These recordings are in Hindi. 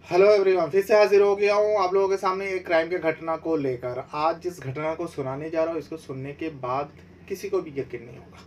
हेलो एवरीवन, फिर से हाजिर हो गया हूँ आप लोगों के सामने एक क्राइम के घटना को लेकर। आज जिस घटना को सुनाने जा रहा हूँ, इसको सुनने के बाद किसी को भी यकीन नहीं होगा,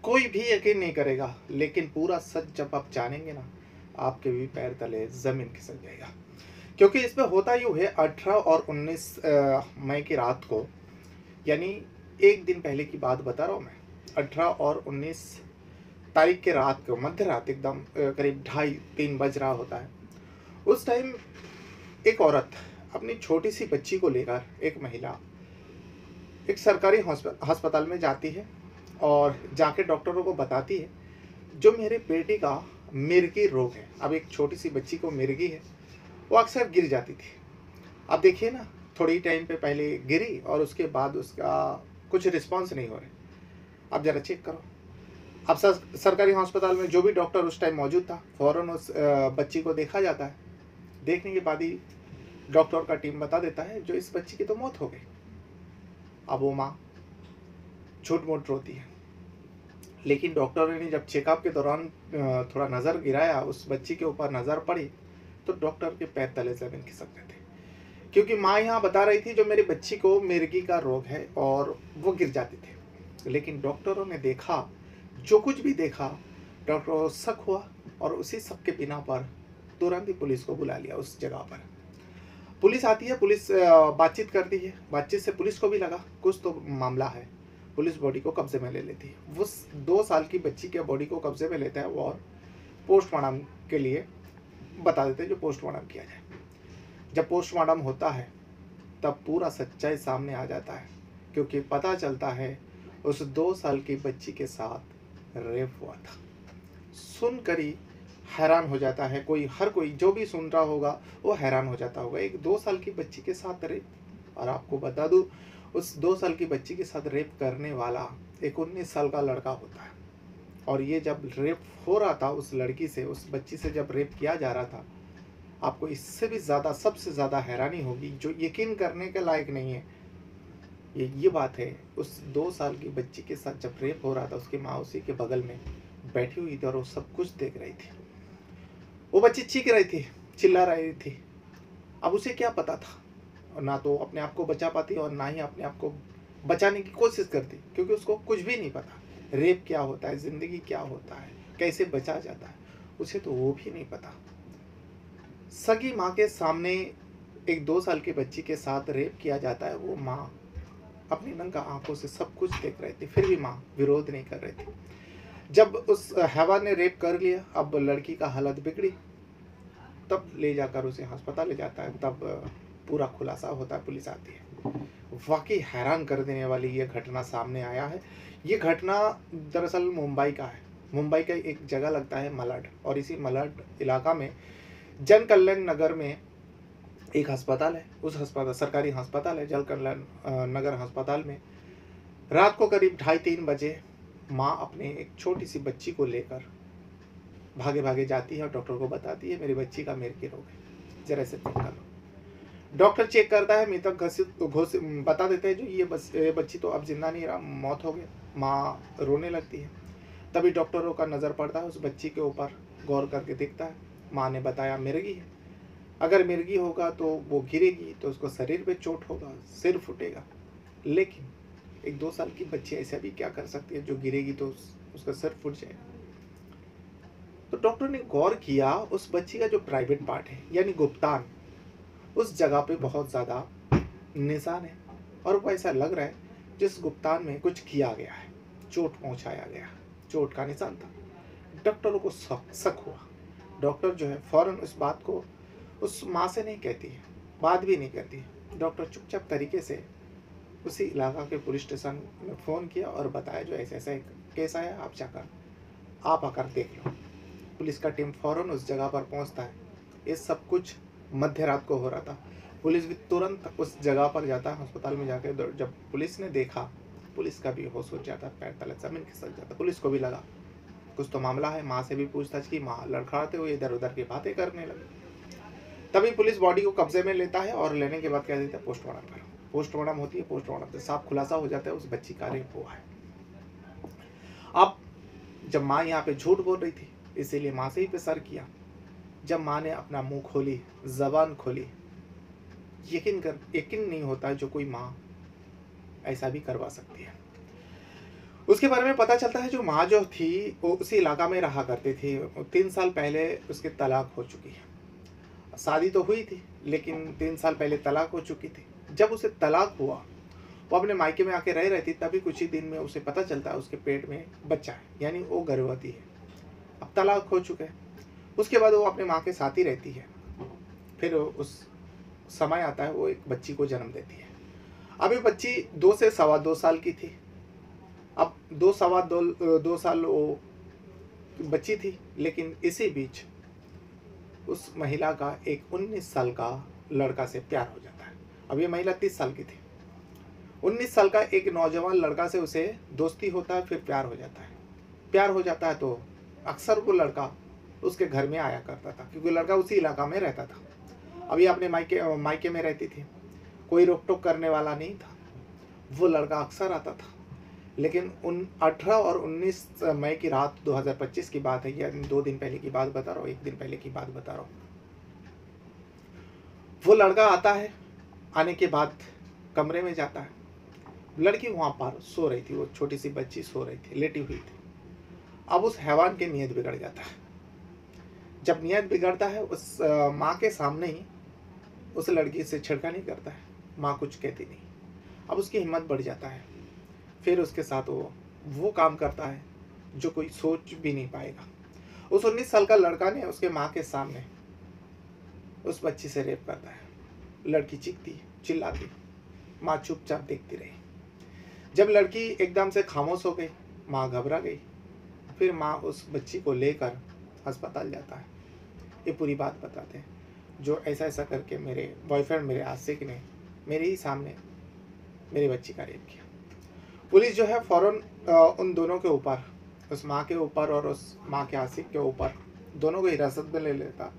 कोई भी यकीन नहीं करेगा, लेकिन पूरा सच जब आप जानेंगे ना, आपके भी पैर तले जमीन खिसक जाएगा। क्योंकि इसमें होता यूँ है, 18 और 19 मई की रात को, यानी एक दिन पहले की बात बता रहा हूँ मैं। 18 और 19 तारीख के रात को, मध्य रात एकदम करीब 2:30-3 बज रहा होता है। उस टाइम एक औरत अपनी छोटी सी बच्ची को लेकर, एक महिला एक सरकारी अस्पताल में जाती है और जाके डॉक्टरों को बताती है, जो मेरे बेटे का मिर्गी रोग है। अब एक छोटी सी बच्ची को मिर्गी है, वो अक्सर गिर जाती थी। अब देखिए ना, थोड़ी टाइम पे पहले गिरी और उसके बाद उसका कुछ रिस्पॉन्स नहीं हो रहा। अब जरा चेक करो। अब सरकारी अस्पताल में जो भी डॉक्टर उस टाइम मौजूद था, फौरन उस बच्ची को देखा जाता है। देखने के बाद ही डॉक्टर का टीम बता देता है, जो इस बच्ची की तो मौत हो गई। अब वो माँ झूठ मूठ रोती है, लेकिन डॉक्टरों ने जब चेकअप के दौरान थोड़ा नज़र गिराया, उस बच्ची के ऊपर नज़र पड़ी, तो डॉक्टर के पैर तले जमीन खिसक गए थे। क्योंकि माँ यहाँ बता रही थी, जो मेरी बच्ची को मिर्गी का रोग है और वो गिर जाती थी। लेकिन डॉक्टरों ने देखा, जो कुछ भी देखा, डॉक्टरों को शक हुआ और उसी शक के बिना पर तुरंत ही पुलिस को बुला लिया। उस जगह पर पुलिस आती है, पुलिस बातचीत करती है। बातचीत से पुलिस को भी लगा कुछ तो मामला है। पुलिस बॉडी को कब्जे में ले लेती है। वो 2 साल की बच्ची के बॉडी को कब्जे में लेता है और पोस्टमार्टम के लिए बता देते हैं, जो पोस्टमार्टम किया जाए। जब पोस्टमार्टम होता है, तब पूरा सच्चाई सामने आ जाता है, क्योंकि पता चलता है उस 2 साल की बच्ची के साथ रेप हुआ था। सुनकर ही हैरान हो जाता है कोई, हर कोई जो भी सुन रहा होगा वो हैरान हो जाता होगा। एक 2 साल की बच्ची के साथ रेप। और आपको बता दूं, उस 2 साल की बच्ची के साथ रेप करने वाला एक 19 साल का लड़का होता है। और ये जब रेप हो रहा था उस लड़की से, उस बच्ची से जब रेप किया जा रहा था, आपको इससे भी ज़्यादा, सबसे ज़्यादा हैरानी होगी, जो यकीन करने के लायक नहीं है। ये बात है, उस 2 साल की बच्ची के साथ जब रेप हो रहा था, उसकी माँ उसी के बगल में बैठी हुई थी और वो सब कुछ देख रही थी। वो बच्ची चीख रही थी, चिल्ला रही थी। अब उसे क्या पता था, और ना तो अपने आप को बचा पाती और ना ही अपने आप को बचाने की कोशिश करती, क्योंकि उसको कुछ भी नहीं पता। रेप क्या होता है, ज़िंदगी क्या होता है, कैसे बचा जाता है, उसे तो वो भी नहीं पता। सगी माँ के सामने एक 2 साल की बच्ची के साथ रेप किया जाता है। वो माँ अपनी नंगा आंखों से सब कुछ देख रही थी, फिर भी माँ विरोध नहीं कर रही थी। जब उस हैवान ने रेप कर लिया, अब लड़की का हालत बिगड़ी, तब ले जाकर उसे अस्पताल ले जाता है। तब पूरा खुलासा होता है, पुलिस आती है। वाकई हैरान कर देने वाली ये घटना सामने आया है। ये घटना दरअसल मुंबई का है। मुंबई का एक जगह लगता है मलाड, और इसी मलाड इलाका में जन कल्याण नगर में एक अस्पताल है। उस अस्पताल, सरकारी अस्पताल है, जन कल्याण नगर अस्पताल में रात को करीब 2:30-3 बजे माँ अपने एक छोटी सी बच्ची को लेकर भागे भागे जाती है और डॉक्टर को बताती है, मेरी बच्ची का मिर्गी रोग है, जरा से चेक कर लो। डॉक्टर चेक करता है, मृतक घोषित बता देते हैं, जो ये बच्ची तो अब जिंदा नहीं रहा, मौत हो गई। माँ रोने लगती है। तभी डॉक्टरों का नज़र पड़ता है उस बच्ची के ऊपर, गौर करके देखता है। माँ ने बताया मिर्गी है। अगर मिर्गी होगा तो वो गिरेगी तो उसको शरीर पे चोट होगा, सिर फूटेगा। लेकिन एक 2 साल की बच्ची ऐसा भी क्या कर सकती है, जो गिरेगी तो उसका सिर फूट जाएगा। तो डॉक्टर ने गौर किया, उस बच्ची का जो प्राइवेट पार्ट है, यानी गुप्तान, उस जगह पे बहुत ज़्यादा निशान है, और वो ऐसा लग रहा है जिस गुप्तान में कुछ किया गया है, चोट पहुंचाया गया, चोट का निशान था। डॉक्टरों को शक हुआ। डॉक्टर जो है फौरन उस बात को उस माँ से नहीं कहती है, बात भी नहीं करती। डॉक्टर चुपचाप तरीके से उसी इलाका के पुलिस स्टेशन में फ़ोन किया और बताया, जो ऐसा ऐसा एक केस आया, आप आकर देख लो। पुलिस का टीम फौरन उस जगह पर पहुंचता है। ये सब कुछ मध्य रात को हो रहा था। पुलिस भी तुरंत उस जगह पर जाता है। अस्पताल में जाकर जब पुलिस ने देखा, पुलिस का भी होश उड़ जाता, पैर तले जमीन खिसक जाता। पुलिस को भी लगा कुछ तो मामला है। माँ से भी पूछताछ की, माँ लड़खड़ाते हुए इधर उधर की बातें करने लगी। तभी पुलिस बॉडी को कब्जे में लेता है और लेने के बाद कह देता है, पोस्टमार्टम करो। पोस्टमार्टम होती है, पोस्टमार्टम से साफ खुलासा हो जाता है, उस बच्ची का रेप हुआ है। अब जब माँ यहाँ पे झूठ बोल रही थी, इसीलिए माँ से ही पे सर किया। जब माँ ने अपना मुंह खोली, जबान खोली, यकीन नहीं होता जो कोई माँ ऐसा भी करवा सकती है। उसके बारे में पता चलता है जो माँ जो थी वो उसी इलाका में रहा करती थी। 3 साल पहले उसकी तलाक हो चुकी है। शादी तो हुई थी लेकिन 3 साल पहले तलाक हो चुकी थी। जब उसे तलाक हुआ वो अपने मायके में आके रह रही थी, तभी कुछ ही दिन में उसे पता चलता है उसके पेट में बच्चा है, यानी वो गर्भवती है। अब तलाक हो चुका है। उसके बाद वो अपने माँ के साथ ही रहती है। फिर उस समय आता है वो एक बच्ची को जन्म देती है। अब ये बच्ची 2 से 2.25 साल की थी। अब 2 साल वो बच्ची थी, लेकिन इसी बीच उस महिला का एक 19 साल का लड़का से प्यार हो जाता है। अब ये महिला 30 साल की थी। 19 साल का एक नौजवान लड़का से उसे दोस्ती होता है, फिर प्यार हो जाता है। प्यार हो जाता है तो अक्सर वो लड़का उसके घर में आया करता था, क्योंकि लड़का उसी इलाका में रहता था। अब ये अपने मायके में रहती थी, कोई रोक टोक करने वाला नहीं था। वो लड़का अक्सर आता था। लेकिन 18 और 19 मई की रात 2025 की बात है, या 2 दिन पहले की बात बता रहा हूँ, 1 दिन पहले की बात बता रहा हूँ। वो लड़का आता है, आने के बाद कमरे में जाता है। लड़की वहाँ पर सो रही थी, वो छोटी सी बच्ची सो रही थी, लेटी हुई थी। अब उस हैवान की नीयत बिगड़ जाता है। जब नीयत बिगड़ता है, उस माँ के सामने ही उस लड़की से छेड़खानी करता है। माँ कुछ कहती नहीं। अब उसकी हिम्मत बढ़ जाता है। फिर उसके साथ वो काम करता है जो कोई सोच भी नहीं पाएगा। उस 19 साल का लड़का ने उसके माँ के सामने उस बच्ची से रेप करता है। लड़की चीखती, चिल्लाती, माँ चुपचाप देखती रही। जब लड़की एकदम से खामोश हो गई, माँ घबरा गई। फिर माँ उस बच्ची को लेकर अस्पताल जाता है। ये पूरी बात बताते हैं, जो ऐसा ऐसा करके मेरे बॉयफ्रेंड, मेरे आशिक ने मेरे ही सामने मेरी बच्ची का रेप किया। पुलिस जो है फौरन उन दोनों के ऊपर, उस माँ के ऊपर और उस माँ के आशिक के ऊपर, दोनों को हिरासत में ले लेता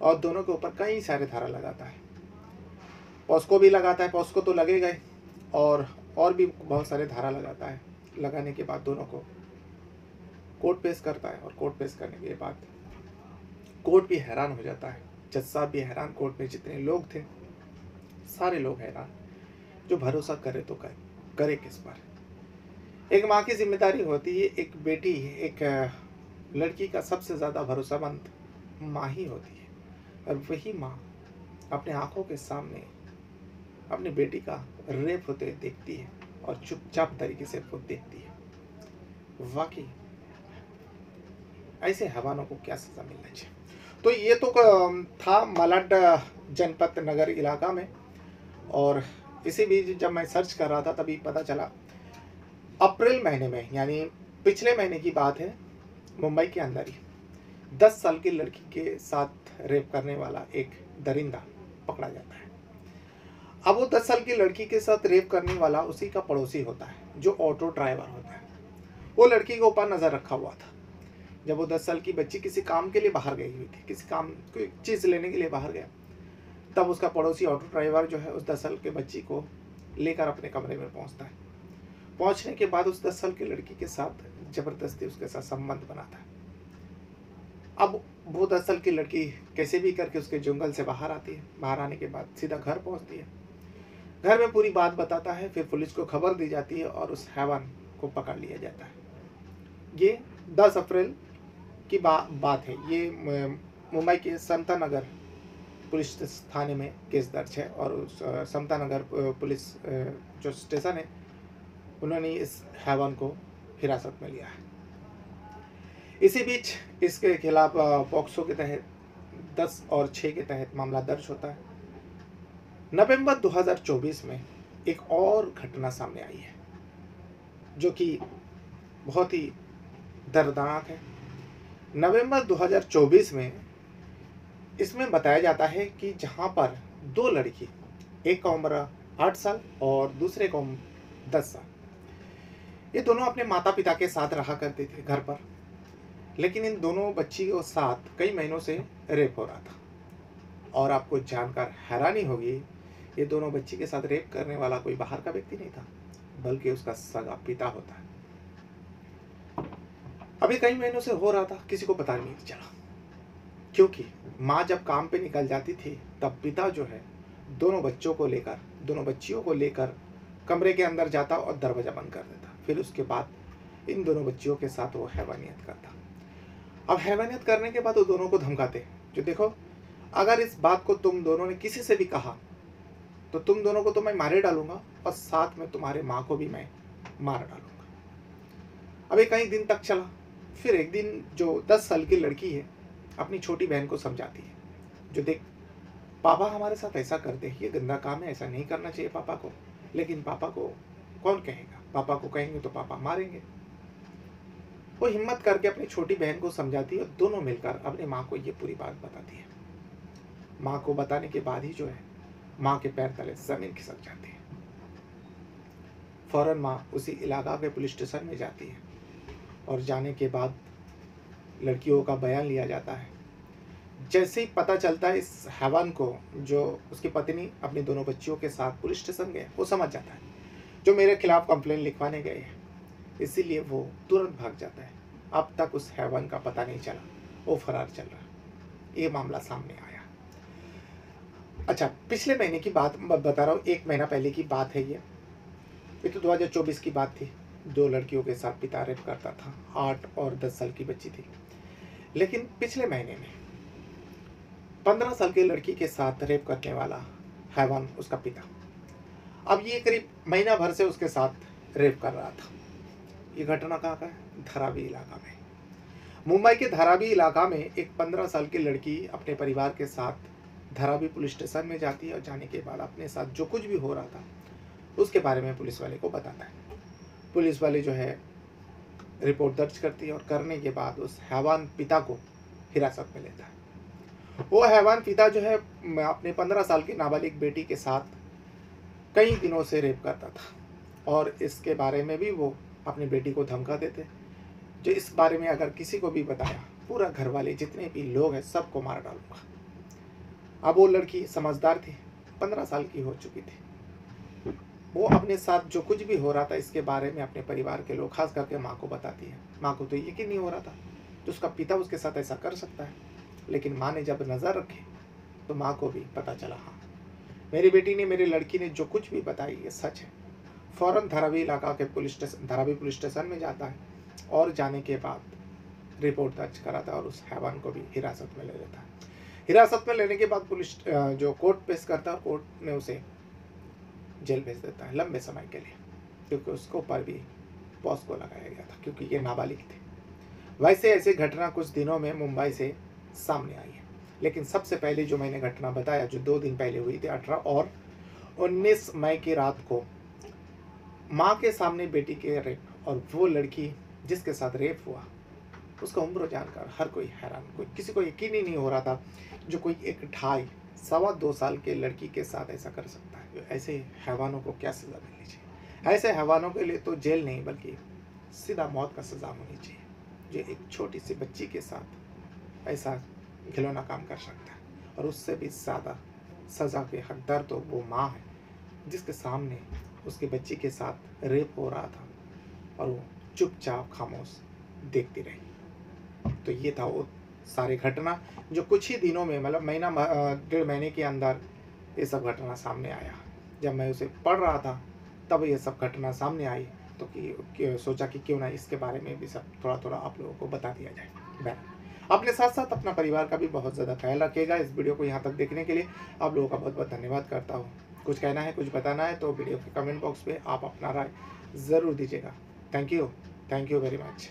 और दोनों के ऊपर कई सारे धारा लगाता है। पॉस्को भी लगाता है, पॉस्को तो लगेगा ही, और भी बहुत सारे धारा लगाता है। लगाने के बाद दोनों को कोर्ट पेश करता है, और कोर्ट पेश करने के बाद कोर्ट भी हैरान हो जाता है। जज साहब भी हैरान, कोर्ट में जितने लोग थे सारे लोग हैरान। जो भरोसा करे तो करे किस पर। एक माँ की जिम्मेदारी होती है, एक बेटी, एक लड़की का सबसे ज़्यादा भरोसामंद माँ ही होती है। और वही माँ अपने आंखों के सामने अपनी बेटी का रेप होते देखती है और चुपचाप तरीके से वो देखती है। वाकई ऐसे हैवानों को क्या सज़ा मिलना चाहिए। तो ये तो था मलाड जनपद नगर इलाका में। और इसी बीच जब मैं सर्च कर रहा था तभी पता चला अप्रैल महीने में, यानी पिछले महीने की बात है, मुंबई के अंदर ही 10 साल की लड़की के साथ रेप करने वाला एक दरिंदा पकड़ा जाता है। अब वो 10 साल की लड़की के साथ रेप करने वाला उसी का पड़ोसी होता है, जो ऑटो ड्राइवर होता है। वो लड़की के ऊपर नज़र रखा हुआ था। जब वो 10 साल की बच्ची किसी काम के लिए बाहर गई हुई थी, किसी काम कोई चीज़ लेने के लिए बाहर गया, तब उसका पड़ोसी ऑटो ड्राइवर जो है उस 10 साल के बच्ची को लेकर अपने कमरे में पहुंचता है। पहुंचने के बाद उस 10 साल की लड़की के साथ ज़बरदस्ती उसके साथ संबंध बनाता है। अब वो 10 साल की लड़की कैसे भी करके उसके जंगल से बाहर आती है। बाहर आने के बाद सीधा घर पहुंचती है। घर में पूरी बात बताता है। फिर पुलिस को खबर दी जाती है और उस हैवान को पकड़ लिया जाता है। ये 10 अप्रैल की बात है। ये मुंबई के समता नगर पुलिस थाने में केस दर्ज है। और उस समता नगर पुलिस जो स्टेशन है, उन्होंने इस हैवान को हिरासत में लिया है। इसी बीच इसके खिलाफ पॉक्सो के तहत 10 और 6 के तहत मामला दर्ज होता है। नवंबर 2024 में एक और घटना सामने आई है जो कि बहुत ही दर्दनाक है। नवंबर 2024 में इसमें बताया जाता है कि जहां पर 2 लड़की, एक का उम्र 8 साल और दूसरे का उम्र 10 साल, ये दोनों अपने माता पिता के साथ रहा करते थे घर पर। लेकिन इन दोनों बच्ची के साथ कई महीनों से रेप हो रहा था। और आपको जानकर हैरानी होगी, ये दोनों बच्ची के साथ रेप करने वाला कोई बाहर का व्यक्ति नहीं था, बल्कि उसका सगा पिता होता है। अभी कई महीनों से हो रहा था, किसी को पता नहीं चला। क्योंकि माँ जब काम पे निकल जाती थी तब पिता जो है दोनों बच्चियों को लेकर कमरे के अंदर जाता और दरवाज़ा बंद कर देता। फिर उसके बाद इन दोनों बच्चियों के साथ वो हैवानियत करता। अब हैवानियत करने के बाद वो दोनों को धमकाते, जो देखो अगर इस बात को तुम दोनों ने किसी से भी कहा तो तुम दोनों को तो मैं मारे डालूंगा और साथ में तुम्हारे माँ को भी मैं मार डालूंगा। अब ये कई दिन तक चला। फिर एक दिन जो 10 साल की लड़की है अपनी छोटी बहन को समझाती है, जो देख पापा हमारे साथ ऐसा करते हैं, ये गंदा काम है, ऐसा नहीं करना चाहिए पापा को, लेकिन पापा को कौन कहेगा, पापा को कहेंगे तो पापा मारेंगे। वो हिम्मत करके अपनी छोटी बहन को समझाती है और दोनों मिलकर अपनी माँ को ये पूरी बात बताती है। माँ को बताने के बाद ही जो है माँ के पैर तले जमीन खिसक जाती है। फौरन माँ उसी इलाका के पुलिस स्टेशन में जाती है और जाने के बाद लड़कियों का बयान लिया जाता है। जैसे ही पता चलता है इस हैवान को, जो उसकी पत्नी अपनी दोनों बच्चियों के साथ पुलिस स्टेशन गए, वो समझ जाता है जो मेरे खिलाफ कंप्लेन लिखवाने गए हैं, इसीलिए वो तुरंत भाग जाता है। अब तक उस हैवान का पता नहीं चला, वो फरार चल रहा। ये मामला सामने आया। अच्छा, पिछले महीने की बात बता रहा हूँ, 1 महीना पहले की बात है ये तो 2024 की बात थी। 2 लड़कियों के साथ पिता रेप करता था। 8 और 10 साल की बच्ची थी। लेकिन पिछले महीने में 15 साल की लड़की के साथ रेप करने वाला हैवान उसका पिता, अब ये करीब महीना भर से उसके साथ रेप कर रहा था। ये घटना कहाँ का है? धारावी इलाका में। मुंबई के धारावी इलाका में एक 15 साल की लड़की अपने परिवार के साथ धारावी पुलिस स्टेशन में जाती है और जाने के बाद अपने साथ जो कुछ भी हो रहा था उसके बारे में पुलिस वाले को बताता है। पुलिस वाले जो है रिपोर्ट दर्ज करती है और करने के बाद उस हैवान पिता को हिरासत में लेता है। वो हैवान पिता जो है अपने 15 साल की नाबालिग बेटी के साथ कई दिनों से रेप करता था और इसके बारे में भी वो अपनी बेटी को धमका देते, जो इस बारे में अगर किसी को भी बताया पूरा घर वाले जितने भी लोग हैं सबको मार डालूंगा। अब वो लड़की समझदार थी, 15 साल की हो चुकी थी। वो अपने साथ जो कुछ भी हो रहा था इसके बारे में अपने परिवार के लोग, खास करके माँ को बताती है। माँ को तो यकीन नहीं हो रहा था तो उसका पिता उसके साथ ऐसा कर सकता है, लेकिन माँ ने जब नज़र रखी तो माँ को भी पता चला, हाँ मेरी बेटी ने, मेरी लड़की ने जो कुछ भी बताई ये सच है। फ़ौरन धारावी इलाका के धारावी पुलिस स्टेशन में जाता है और जाने के बाद रिपोर्ट दर्ज कराता है और उस हैवान को भी हिरासत में ले लेता है। हिरासत में लेने के बाद पुलिस जो कोर्ट पेश करता है, कोर्ट ने उसे जेल भेज देता है लंबे समय के लिए, क्योंकि उसको ऊपर भी पॉस्को लगाया गया था क्योंकि ये नाबालिग थे। वैसे ऐसी घटना कुछ दिनों में मुंबई से सामने आई है, लेकिन सबसे पहले जो मैंने घटना बताया जो 2 दिन पहले हुई थी, 18 और 19 मई की रात को माँ के सामने बेटी के रेप, और वो लड़की जिसके साथ रेप हुआ उसका उम्र जानकर हर कोई हैरान, कोई किसी को यकीन ही नहीं हो रहा था जो कोई 1 ढाई सवा 2 साल के लड़की के साथ ऐसा कर सकता है। ऐसे हैवानों को क्या सज़ा मिलनी चाहिए? ऐसे हैवानों के लिए तो जेल नहीं बल्कि सीधा मौत का सज़ा होनी चाहिए, जो एक छोटी सी बच्ची के साथ ऐसा घिनौना काम कर सकता है। और उससे भी ज़्यादा सज़ा के हकदार तो वो माँ है जिसके सामने उसके बच्ची के साथ रेप हो रहा था और वो चुपचाप खामोश देखती रही। तो ये था वो सारी घटना जो कुछ ही दिनों में, मतलब महीना 1.5 महीने के अंदर ये सब घटना सामने आया। जब मैं उसे पढ़ रहा था तब ये सब घटना सामने आई तो सोचा कि क्यों ना इसके बारे में भी सब थोड़ा थोड़ा आप लोगों को बता दिया जाए। अपने साथ साथ अपना परिवार का भी बहुत ज़्यादा ख्याल रखिएगा। इस वीडियो को यहाँ तक देखने के लिए आप लोगों का बहुत बहुत धन्यवाद करता हूँ। कुछ कहना है, कुछ बताना है तो वीडियो के कमेंट बॉक्स पे आप अपना राय ज़रूर दीजिएगा। Thank you very much.